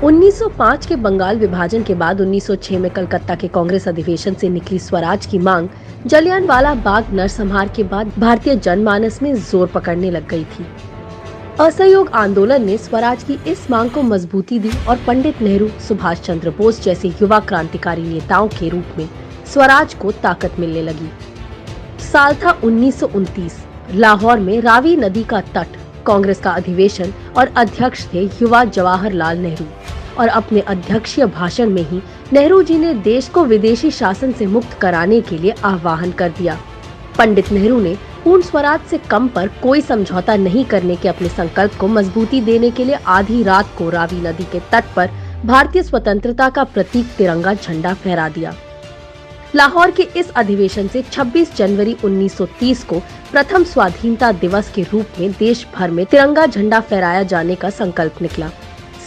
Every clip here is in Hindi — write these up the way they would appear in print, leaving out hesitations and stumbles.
1905 के बंगाल विभाजन के बाद 1906 में कलकत्ता के कांग्रेस अधिवेशन से निकली स्वराज की मांग जलियांवाला बाग नरसंहार के बाद भारतीय जनमानस में जोर पकड़ने लग गई थी। असहयोग आंदोलन ने स्वराज की इस मांग को मजबूती दी और पंडित नेहरू, सुभाष चंद्र बोस जैसे युवा क्रांतिकारी नेताओं के रूप में स्वराज को ताकत मिलने लगी। साल था 1929। लाहौर में रावी नदी का तट। कांग्रेस का अधिवेशन और अध्यक्ष थे युवा जवाहरलाल नेहरू और अपने अध्यक्षीय भाषण में ही नेहरू जी ने देश को विदेशी शासन से मुक्त कराने के लिए आह्वान कर दिया। पंडित नेहरू ने पूर्ण स्वराज से कम पर कोई समझौता नहीं करने के अपने संकल्प को मजबूती देने के लिए आधी रात को रावी नदी के तट पर भारतीय स्वतंत्रता का प्रतीक तिरंगा झंडा फहरा दिया। लाहौर के इस अधिवेशन से 26 जनवरी 1930 को प्रथम स्वाधीनता दिवस के रूप में देश भर में तिरंगा झंडा फहराया जाने का संकल्प निकला।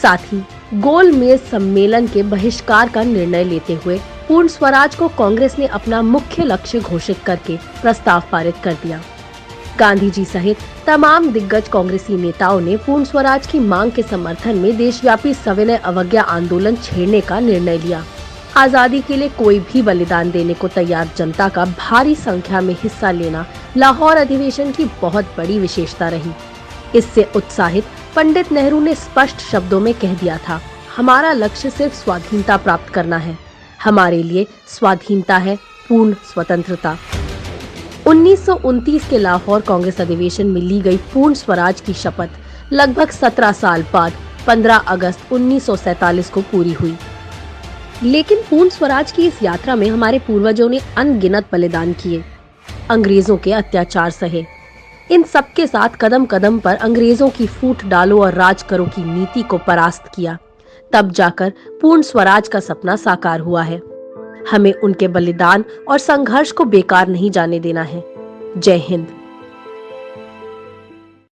साथ ही गोल मेज सम्मेलन के बहिष्कार का निर्णय लेते हुए पूर्ण स्वराज को कांग्रेस ने अपना मुख्य लक्ष्य घोषित करके प्रस्ताव पारित कर दिया। गांधी जी सहित तमाम दिग्गज कांग्रेसी नेताओं ने पूर्ण स्वराज की मांग के समर्थन में देशव्यापी सविनय अवज्ञा आंदोलन छेड़ने का निर्णय लिया। आजादी के लिए कोई भी बलिदान देने को तैयार जनता का भारी संख्या में हिस्सा लेना लाहौर अधिवेशन की बहुत बड़ी विशेषता रही। इससे उत्साहित पंडित नेहरू ने स्पष्ट शब्दों में कह दिया था, हमारा लक्ष्य सिर्फ स्वाधीनता प्राप्त करना है, हमारे लिए स्वाधीनता है पूर्ण स्वतंत्रता। 1929 के लाहौर कांग्रेस अधिवेशन में ली गई पूर्ण स्वराज की शपथ लगभग 17 साल बाद 15 अगस्त 1947 को पूरी हुई। लेकिन पूर्ण स्वराज की इस यात्रा में हमारे पूर्वजों ने अनगिनत बलिदान किए, अंग्रेजों के अत्याचार सहे। इन सब के साथ कदम कदम पर अंग्रेजों की फूट डालो और राज करो की नीति को परास्त किया। तब जाकर पूर्ण स्वराज का सपना साकार हुआ है। हमें उनके बलिदान और संघर्ष को बेकार नहीं जाने देना है। जय हिंद।